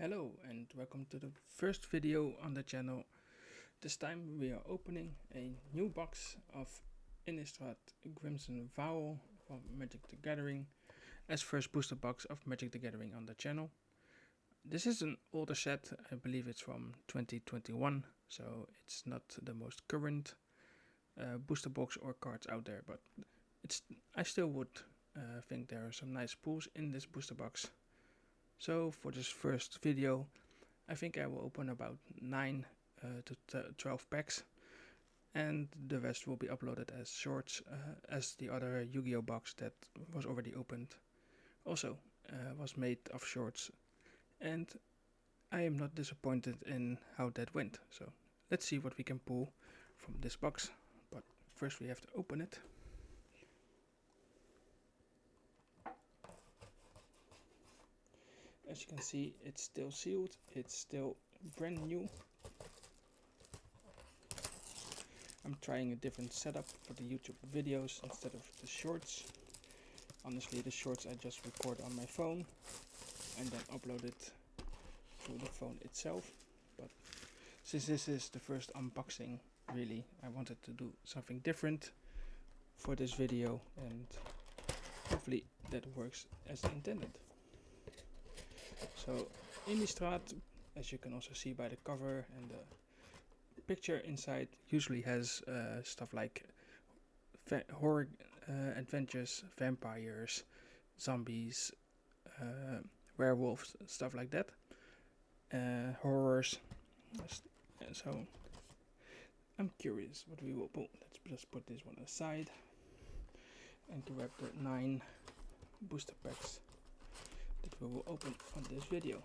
Hello and welcome to the first video on the channel. This time we are opening a new box of Innistrad Crimson Vow from Magic the Gathering as first booster box of Magic the Gathering on the channel. This is an older set, I believe it's from 2021, so it's not the most current booster box or cards out there, but I still would think there are some nice pulls in this booster box. So for this first video, I think I will open about 9 to 12 packs, and the rest will be uploaded as shorts, as the other Yu-Gi-Oh box that was already opened also was made of shorts, and I am not disappointed in how that went. So let's see what we can pull from this box, but first we have to open it. As you can see, it's still sealed, it's still brand new. I'm trying a different setup for the YouTube videos instead of the shorts. Honestly, the shorts I just record on my phone and then upload it through the phone itself. But since this is the first unboxing, really, I wanted to do something different for this video, and hopefully that works as intended. So Innistrad, as you can also see by the cover and the picture inside, usually has stuff like horror adventures, vampires, zombies, werewolves, stuff like that, horrors. So I'm curious what we will pull. Let's just put this one aside and grab the 9 booster packs that we will open on this video.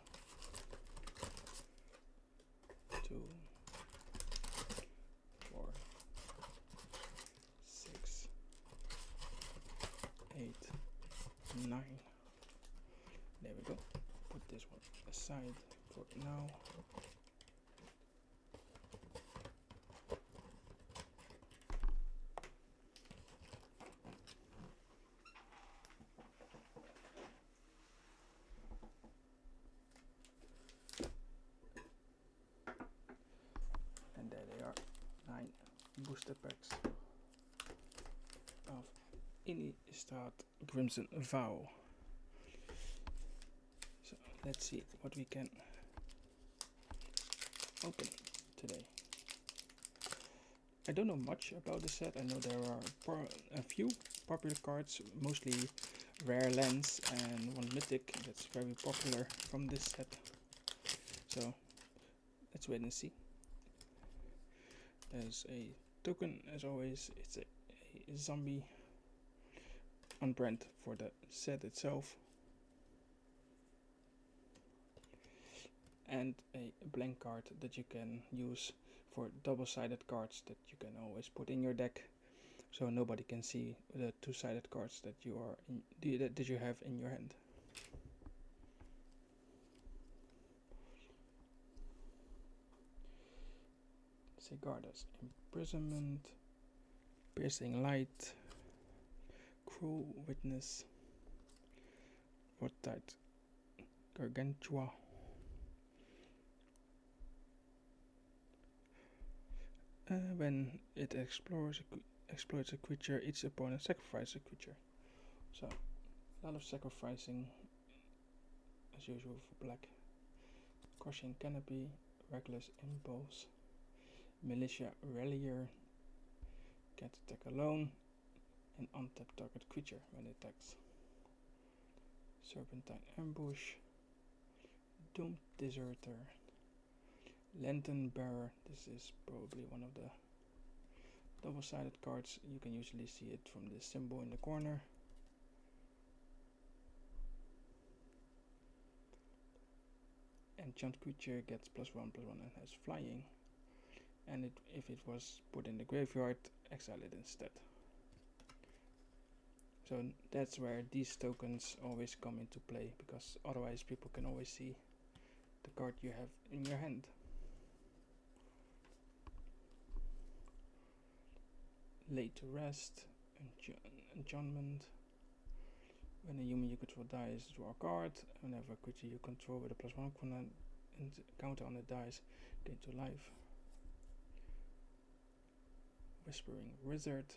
2, 4, 6, 8, 9. There we go. Put this one aside for now. And there they are, 9 booster packs of Innistrad Crimson Vow. So let's see what we can open today. I don't know much about the set. I know there are a few popular cards, mostly rare lands and one mythic that's very popular from this set. So let's wait and see. There's a token, as always. It's a zombie unbrand for the set itself, and a blank card that you can use for double-sided cards that you can always put in your deck, so nobody can see the two-sided cards that you have in your hand. Sigarda's Imprisonment, Piercing Light, Cruel Witness, Rotite Gargantua, when it exploits a creature, each opponent sacrifices a creature. So a lot of sacrificing as usual for black. Crushing Canopy, Reckless Impulse, Militia Rallier, can't attack alone, and untap target creature when it attacks. Serpentine Ambush, Doomed Deserter, Lantern Bearer. This is probably one of the double-sided cards. You can usually see it from the symbol in the corner. Enchant creature gets +1/+1 and has flying. And if it was put in the graveyard, exile it instead. So that's where these tokens always come into play, because otherwise people can always see the card you have in your hand. Laid to Rest, Enchantment, When a human you control dies, draw a card. Whenever a creature you control with a +1 counter on the dice, gain 2 life. Whispering Wizard.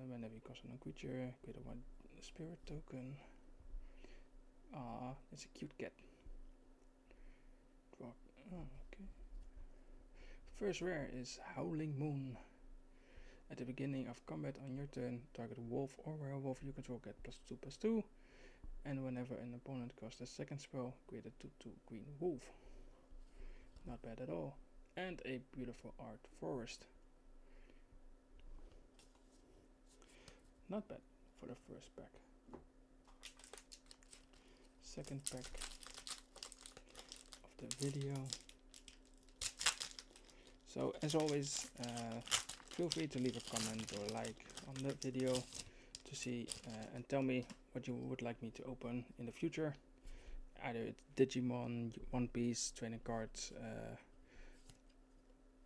Whenever you cast a non-creature, create a 1 spirit token. Ah, it's a cute cat. Draw. Oh, okay. First rare is Howling Moon. At the beginning of combat on your turn, target wolf or werewolf you control get +2/+2. And whenever an opponent casts a second spell, create a 2/2 green wolf. Not bad at all. And a beautiful art forest. Not bad for the first pack. Second pack of the video. So as always, feel free to leave a comment or like on the video to see and tell me what you would like me to open in the future. Either it's Digimon, One Piece, trading cards.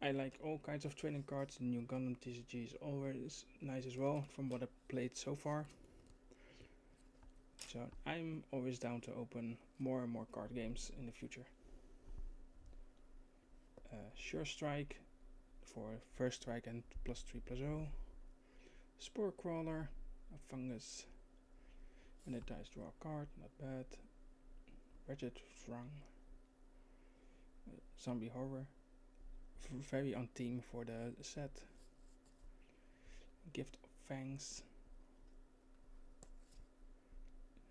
I like all kinds of trading cards. The new Gundam TCG is always nice as well from what I've played so far. So I'm always down to open more and more card games in the future. Sure Strike for first strike and +3/+0. Spore Crawler, a fungus. When it dies, draw a card, not bad. Wretched Throng. Zombie Horror. Very on theme for the set. Gift of Fangs.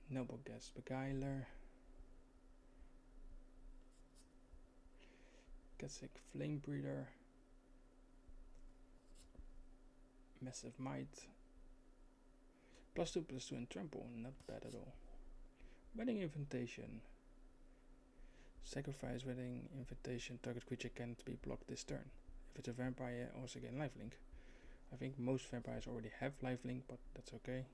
Noble Guest Beguiler. Kessick Flame Breeder. Massive Might. +2/+2 and Trample, not bad at all. Wedding Invitation. Sacrifice Wedding Invitation, target creature can't be blocked this turn. If it's a vampire, also gain lifelink. I think most vampires already have lifelink, but that's okay.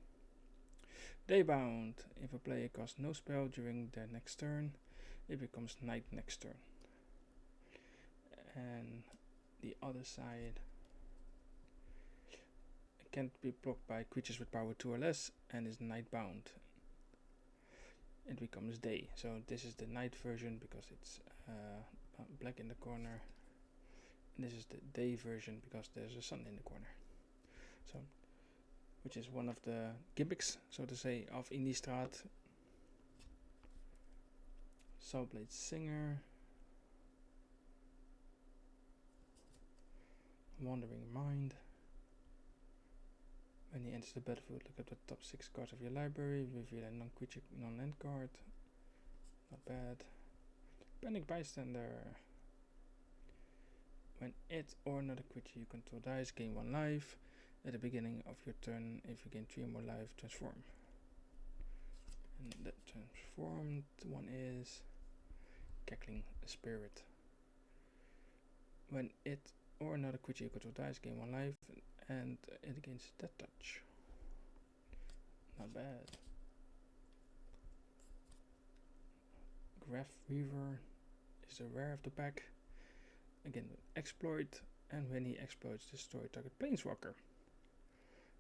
Daybound. If a player casts no spell during their next turn, it becomes night next turn. And the other side, it can't be blocked by creatures with power 2 or less and is nightbound. It becomes day. So this is the night version because it's black in the corner. And this is the day version because there's a sun in the corner. So, which is one of the gimmicks, so to say, of Innistrad. Soulblade Singer. Wandering Mind. When he enters the battlefield, look at the top 6 cards of your library, reveal a non-creature, non-land card. Not bad. Panic Bystander. When it or another creature you control dies, gain 1 life. At the beginning of your turn, if you gain 3 or more life, transform. And the transformed one is Cackling Spirit. When it or another creature you control dies, gain 1 life. And it gains Death Touch. Not bad. Graph Weaver is the rare of the pack. Again, exploit, and when he exploits, destroy target planeswalker.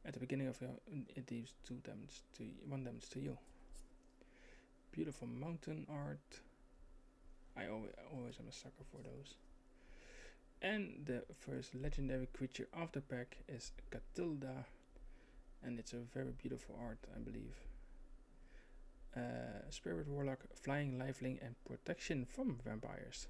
At the beginning of your, it deals 1 damage to you. Beautiful mountain art. I always am a sucker for those. And the first legendary creature of the pack is Catilda, and it's a very beautiful art, I believe. Spirit Warlock, flying, lifelink, and protection from vampires.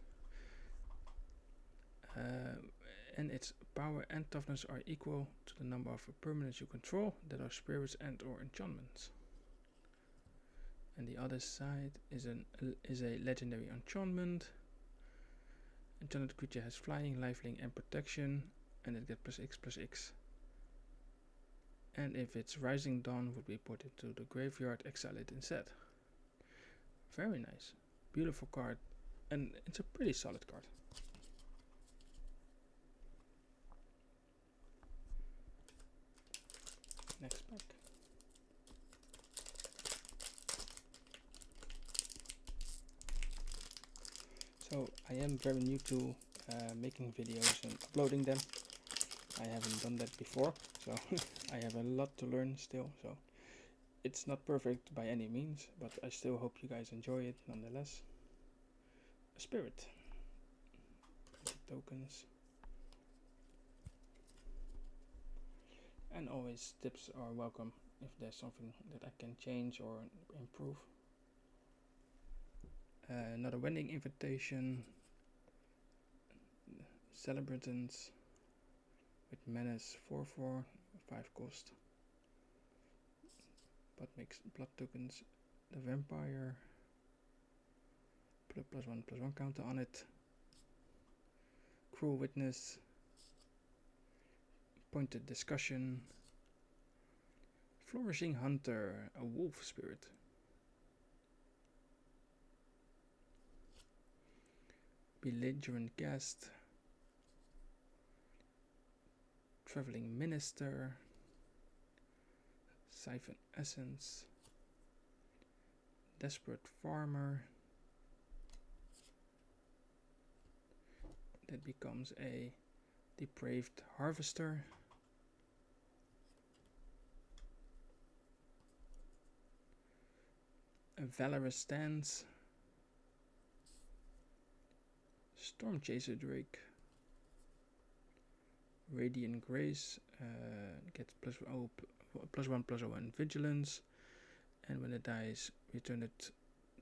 And its power and toughness are equal to the number of permanents you control that are spirits and or enchantments. And the other side is a legendary enchantment. Enchanted creature has flying, lifelink, and protection, and it gets +X/+X. And if it's Rising Dawn, would be put into the graveyard, exile it instead. Very nice, beautiful card, and it's a pretty solid card. Next pack. So I am very new to making videos and uploading them. I haven't done that before, so I have a lot to learn still. So it's not perfect by any means, but I still hope you guys enjoy it nonetheless. A spirit. Tokens. And always tips are welcome if there's something that I can change or improve. Another wedding invitation. Celebrants with menace 4/4, 5 cost. But makes blood tokens. The vampire. Put a +1/+1 counter on it. Cruel witness. Pointed discussion. Flourishing hunter, a wolf spirit. Belligerent guest. Traveling minister. Siphon essence. Desperate farmer. That becomes a depraved harvester. A valorous stance. Storm chaser drake. Radiant grace. Gets +1/+1 vigilance, and when it dies, return it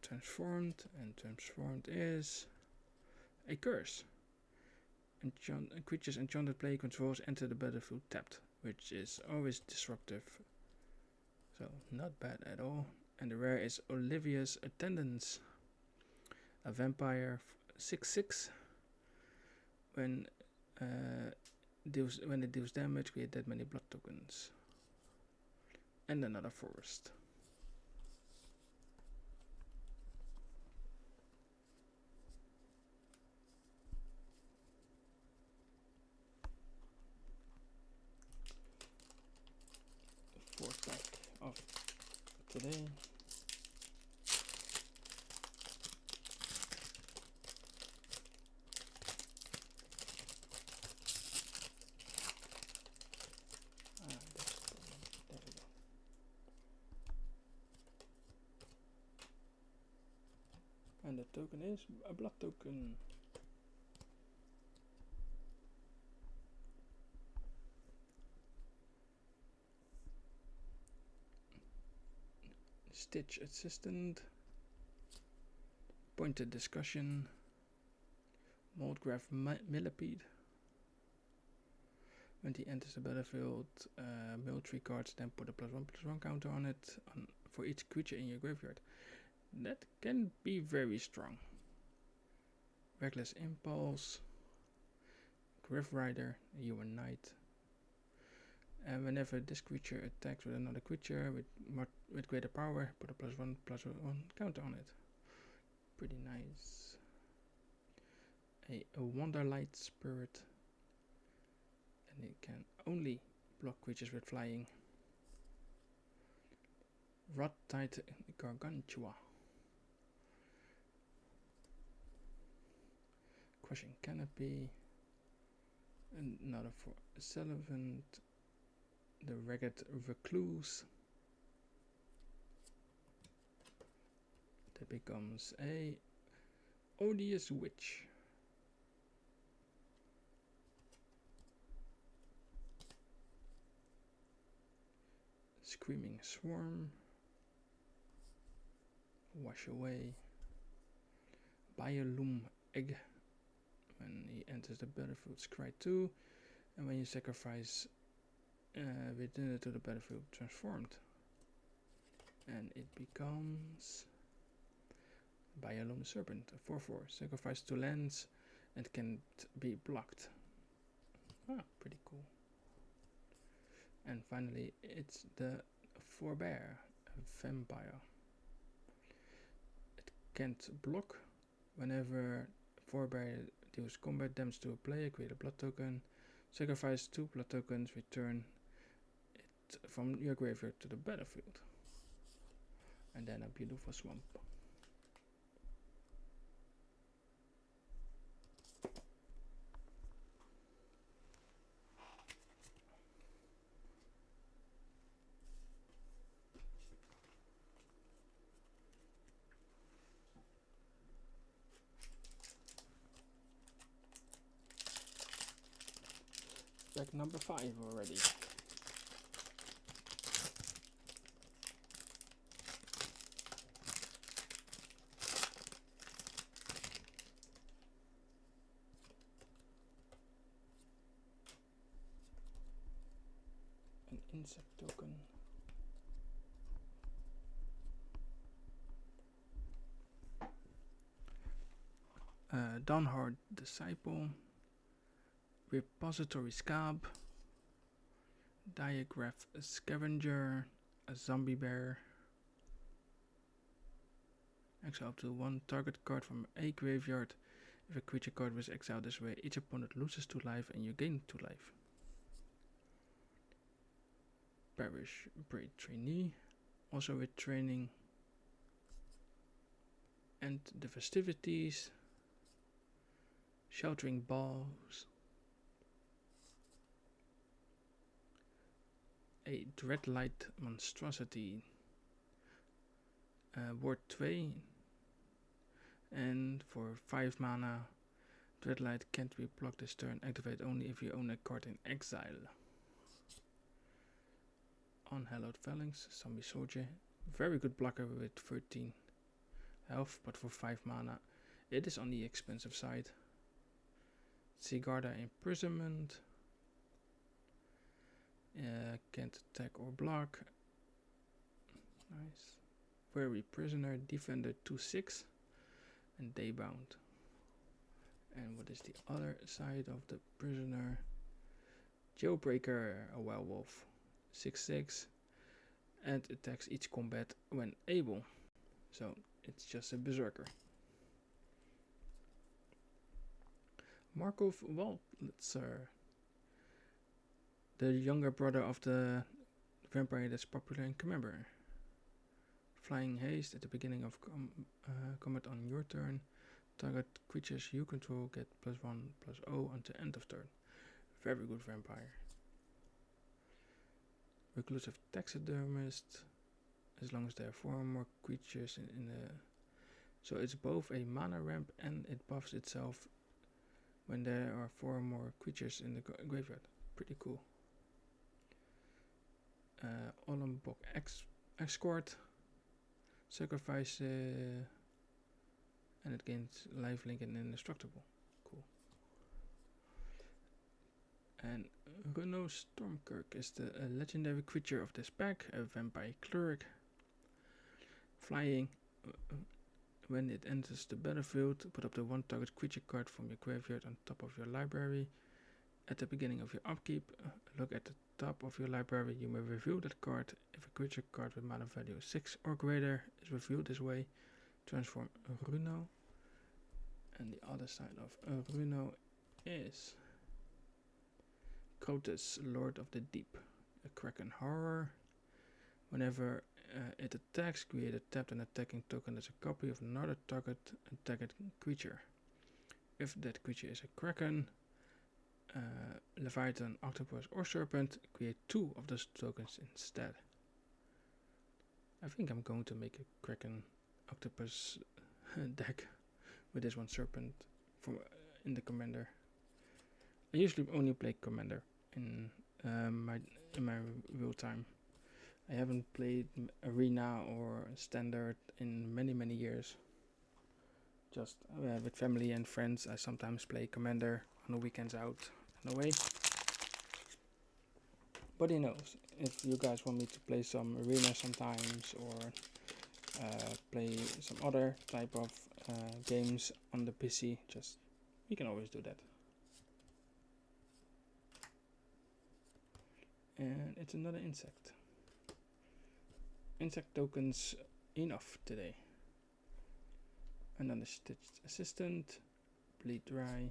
transformed, and transformed is a curse. Creatures enchanted player controls enter the battlefield tapped, which is always disruptive, so not bad at all. And the rare is Olivia's Attendance, a vampire 6/6. When it deals damage, create that many blood tokens. And another forest. Fourth pack of today. There we go. And the token is a blood token. Stitch assistant. Pointed discussion. Moldgraph millipede. When he enters the battlefield, mill 3 cards, then put a +1/+1 counter on it for each creature in your graveyard. That can be very strong. Reckless Impulse. Griff Rider, you a knight. And whenever this creature attacks with another creature with greater power, put a +1/+1 counter on it. Pretty nice. A Wanderlight Spirit. And it can only block creatures with flying. Rot-Tide Gargantua. Crushing Canopy. Another for Salivant. The Ragged Recluse. That becomes a Odious Witch. Screaming Swarm. Wash Away. Biolume Egg. When he enters the battlefield, scry 2. And when you sacrifice, return it to the battlefield transformed. And it becomes Biolume Serpent, a 4/4. Sacrifice 2 lands and can't be blocked. Ah, pretty cool. And finally, it's the Forbear, a vampire. It can't block. Whenever Forbear deals combat damage to a player, create a blood token. Sacrifice 2 blood tokens, return it from your graveyard to the battlefield. And then a beautiful swamp. pack number 5 already. An insect token. Dawnhard Disciple, Repository Scab, Diagraph Scavenger, a Zombie Bear. Exile up to 1 target card from a graveyard. If a creature card was exiled this way, each opponent loses 2 life and you gain 2 life. Parish Braid Trainee, also with training. And the Festivities, Sheltering Balls, a Dreadlight Monstrosity, Ward 2, and for 5 mana, Dreadlight can't be blocked this turn, activate only if you own a card in exile. Unhallowed Phalanx, Zombie Soldier, very good blocker with 13 health, but for 5 mana, it is on the expensive side. Sigarda Imprisonment, can't attack or block. Nice. Weary Prisoner, Defender 2/6, and Daybound. And what is the other side of the prisoner? Jailbreaker, a werewolf, 6/6, and attacks each combat when able. So it's just a berserker. Markov Waldlitzer, the younger brother of the vampire that's popular in Commander. Flying Haste, at the beginning of combat on your turn, target creatures you control get +1/+0 until end of turn. Very good vampire. Reclusive Taxidermist, as long as there are 4 or more creatures in the... So it's both a mana ramp and it buffs itself when there are 4 or more creatures in the graveyard. Pretty cool. Olembok Escort, sacrifice, and it gains lifelink and indestructible. Cool. And Runo Stormkirk is the legendary creature of this pack, a vampire cleric. Flying. When it enters the battlefield, put up the 1 target creature card from your graveyard on top of your library. At the beginning of your upkeep, look at the top of your library. You may reveal that card. If a creature card with mana value 6 or greater is revealed this way, transform Runo. And the other side of Runo is Crotus, Lord of the Deep, a Kraken Horror. Whenever it attacks, create a tapped and attacking token as a copy of another target attacked creature. If that creature is a Kraken, Leviathan, Octopus or Serpent, create 2 of those tokens instead. I think I'm going to make a Kraken Octopus deck with this one Serpent from in the Commander. I usually only play Commander in my real time. I haven't played Arena or Standard in many years. Just with family and friends, I sometimes play Commander on the weekends out and away. But who knows, if you guys want me to play some Arena sometimes or play some other type of games on the PC, we can always do that. And it's another insect. Insect tokens enough today. Another Stitched Assistant, Bleed Dry,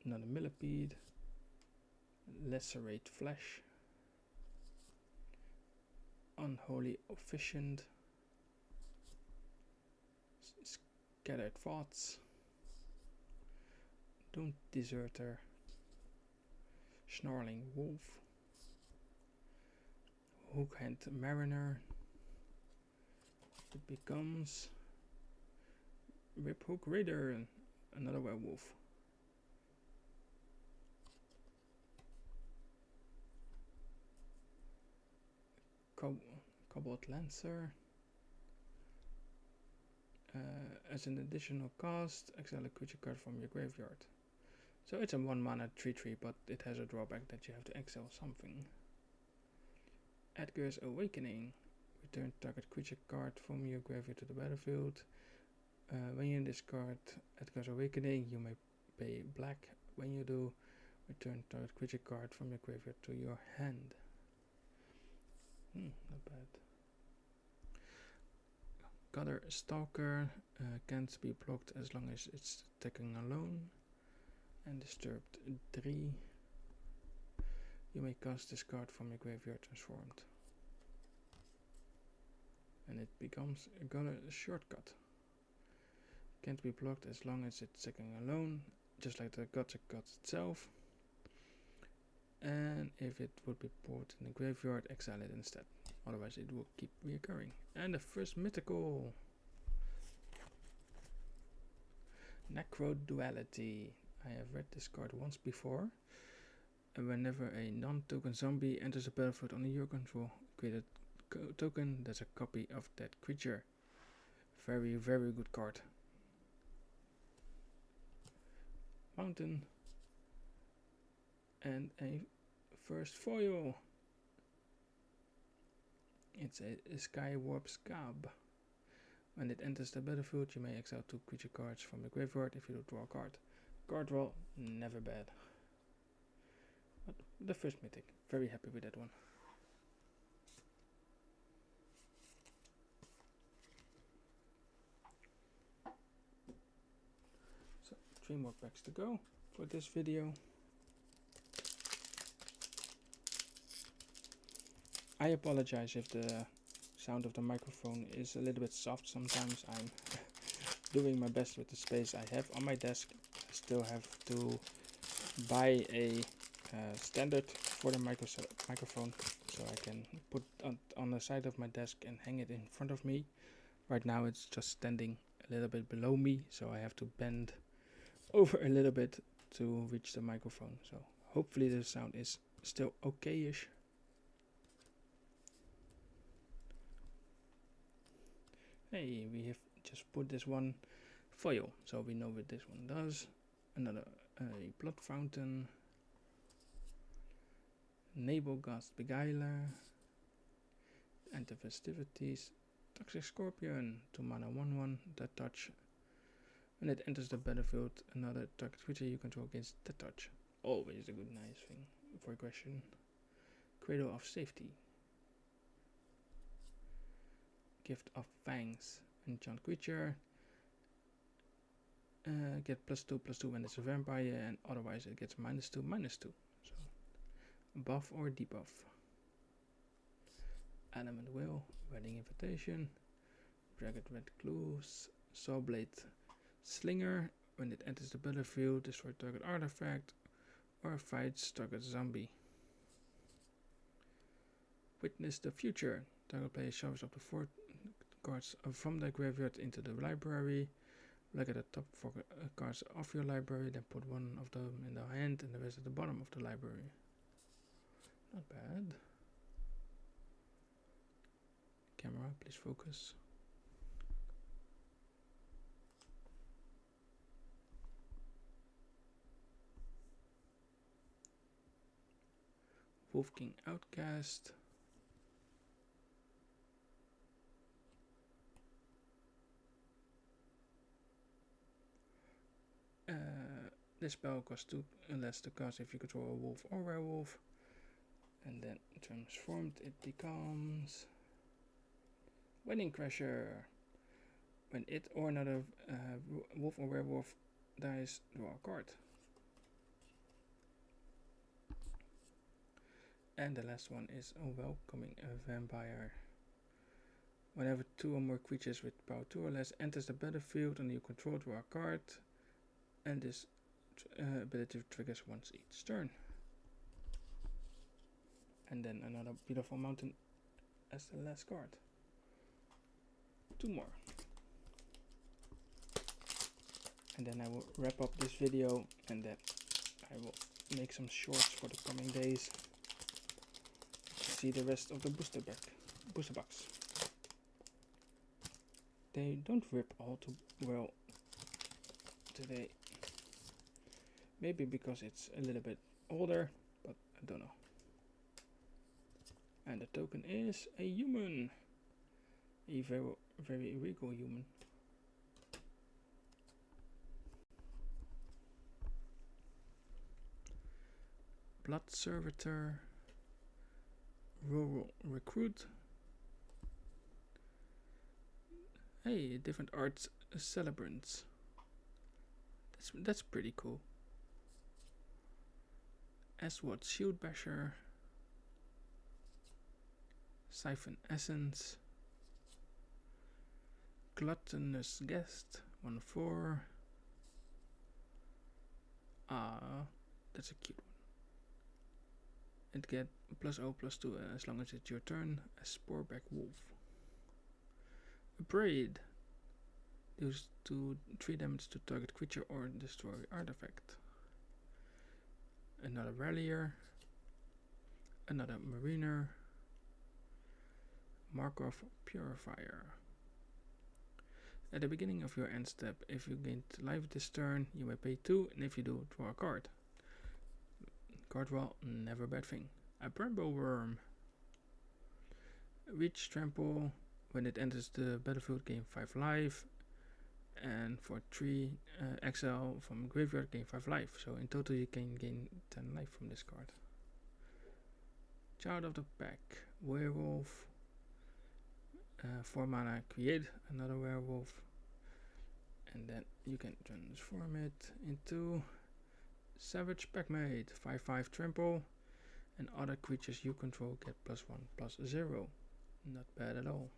another Millipede, Lacerate Flesh, Unholy Officiant, Scattered Thoughts, Doomed Deserter, Snarling Wolf, Hookhand Mariner. It becomes Riphook Raider, another werewolf. Cobalt Lancer. As an additional cost, exile a creature card from your graveyard. So it's a 1 mana 3/3, but it has a drawback that you have to exile something. Edgar's Awakening. Return target creature card from your graveyard to the battlefield. When you discard Edgar's Awakening, you may pay black. When you do, return target creature card from your graveyard to your hand. Not bad. Color Stalker can't be blocked as long as it's attacking alone. And Disturbed 3. You may cast this card from your graveyard transformed. And it becomes a color shortcut. Can't be blocked as long as it's attacking alone, just like the Gothic God itself. And if it would be put in the graveyard, exile it instead. Otherwise it will keep reoccurring. And the first mythical. Necro Duality. I have read this card once before. And whenever a non-token zombie enters the battlefield under your control, create a token that's a copy of that creature. Very, very good card. Mountain. And a first foil. It's a Sky Warp Scab. When it enters the battlefield, you may exile 2 creature cards from the graveyard if you do draw a card. Card draw, never bad. But the first mythic, very happy with that one. So 3 more packs to go for this video. I apologize if the sound of the microphone is a little bit soft sometimes. I'm doing my best with the space I have on my desk. I still have to buy a standard for the microphone, so I can put on the side of my desk and hang it in front of me. Right now it's just standing a little bit below me, so I have to bend over a little bit to reach the microphone. So hopefully the sound is still okay-ish. Hey, we have just put this one foil, so we know what this one does. Another Blood Fountain, Nabelgast Beguiler, Enter Festivities, Toxic Scorpion, 2 mana 1/1, that touch. When it enters the battlefield, another target creature you control gains the touch. Always a good nice thing for aggression. Cradle of Safety. Gift of Fangs. Enchant creature. Get +2/+2 when it's a vampire, and otherwise it gets -2/-2. So buff or debuff. Element Will. Wedding Invitation. Dragon Red Clues. Sawblade Slinger. When it enters the battlefield, destroy target artifact or fights target zombie. Witness the Future. Target player shuffles up to 4 cards from the graveyard into the library. Look at the top 4 cards of your library, then put 1 of them in the hand and the rest at the bottom of the library. Not bad. Camera, please focus. Wolf King Outcast. This spell costs 2 less to cast if you control a wolf or werewolf. And then transformed it becomes Wedding Crasher. When it or another wolf or werewolf dies, draw a card. And the last one is Welcoming a Vampire. Whenever 2 or more creatures with power 2 or less enters the battlefield and you control, draw a card. And this ability triggers once each turn. And then another beautiful mountain as the last card. 2 more. And then I will wrap up this video, and then I will make some shorts for the coming days to see the rest of the booster pack. booster box. They don't rip all too well today. Maybe because it's a little bit older, but I don't know. And the token is a human. A very regal human. Blood Servitor. Rural Recruit. Hey, different arts celebrants. That's pretty cool. Aswad Shield Basher. Siphon Essence. Gluttonous Guest. 1/4. Ah, that's a cute one. It get +0/+2 as long as it's your turn. A Sporeback Wolf. A Braid. Deals 3 damage to target creature or destroy artifact. Another Rallier. Another Mariner. Markov Purifier. At the beginning of your end step, if you gain life this turn, you may pay 2, and if you do, draw a card. Card draw, never a bad thing. A Bramble Worm. Reach Trample. When it enters the battlefield, gain 5 life. And for 3 exile from graveyard, gain 5 life. So in total, you can gain 10 life from this card. Child of the Pack. Werewolf. 4 mana, create another werewolf, and then you can transform it into Savage Packmate. 5/5 trample, and other creatures you control get +1/+0. Not bad at all.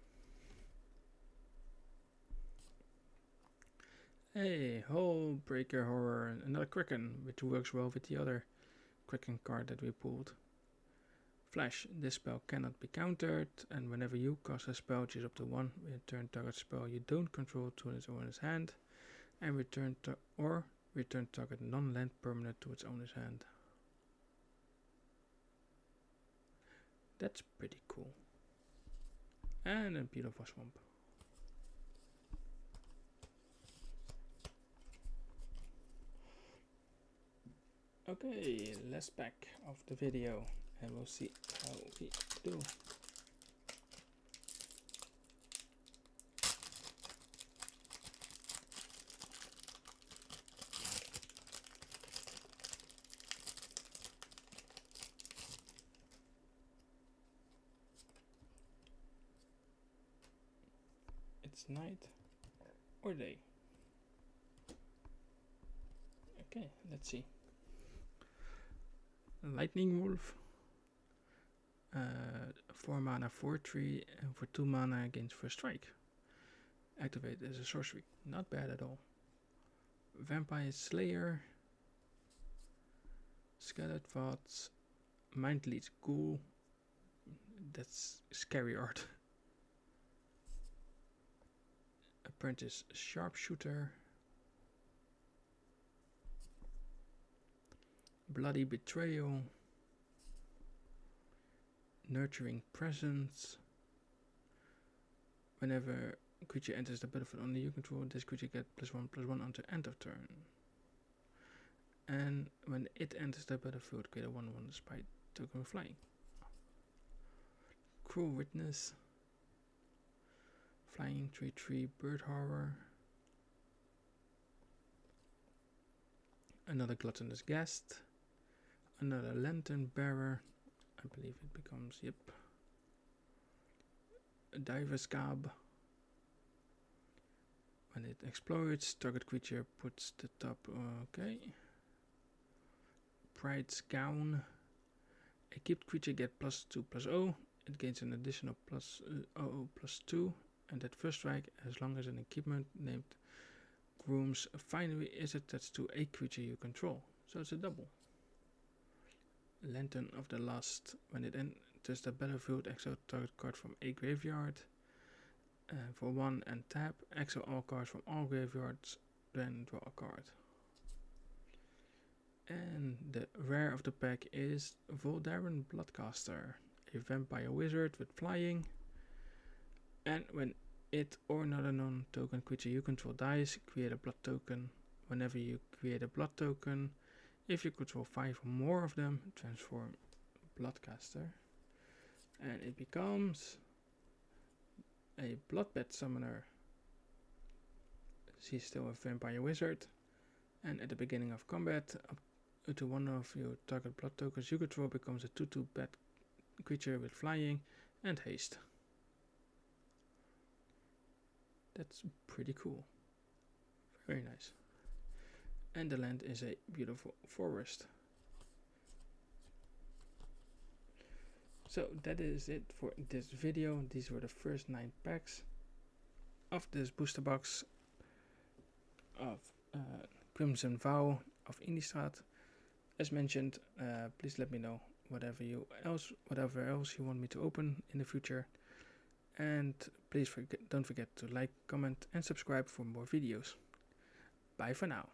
Hey, Hull Breaker Horror, another Kraken, which works well with the other Kraken card that we pulled. Flash, this spell cannot be countered, and whenever you cast a spell which is up to 1, return target spell you don't control to its owner's hand, and return target non-land permanent to its owner's hand. That's pretty cool. And a Peel of a Swamp. Okay, last pack of the video, and we'll see how we do. It's night or day. Okay, let's see. Lightning Wolf. 4 mana 4/3, and for 2 mana against first strike. Activate as a sorcery. Not bad at all. Vampire Slayer. Scattered Thoughts. Mind Leads Ghoul. That's scary art. Apprentice Sharpshooter. Bloody Betrayal. Nurturing Presence. Whenever a creature enters the battlefield under you control, this creature gets +1/+1 until end of turn. And when it enters the battlefield, create a 1/1 spy token with flying. Cruel Witness. Flying 3/3 Bird Horror. Another Gluttonous Guest. Another Lantern Bearer. I believe it becomes, yep. A Diver's Cab. When it explodes, target creature puts the top, okay. Pride's Gown. Equipped creature get +2/+0. It gains an additional +0/+2. And at first strike, as long as an equipment named Groom's Finery is attached to a creature you control. So it's a double. Lantern of the Lust. When it enters the battlefield, exile target card from a graveyard. For 1 and tap, exile all cards from all graveyards, then draw a card. And the rare of the pack is Voldaren Bloodcaster, a vampire wizard with flying. And when it or another non-token creature you control dies, create a blood token. Whenever you create a blood token, if you control 5 or more of them, transform Bloodcaster. And it becomes a Bloodbath Summoner. She's still a Vampire Wizard. And at the beginning of combat, up to one of your target blood tokens you control becomes a 2/2 bat creature with flying and haste. That's pretty cool. Very nice. And the land is a beautiful forest. So that is it for this video. These were the first 9 packs of this booster box of Crimson Vow of Innistrad. As mentioned, please let me know whatever else you want me to open in the future. And please don't forget to like, comment and subscribe for more videos. Bye for now.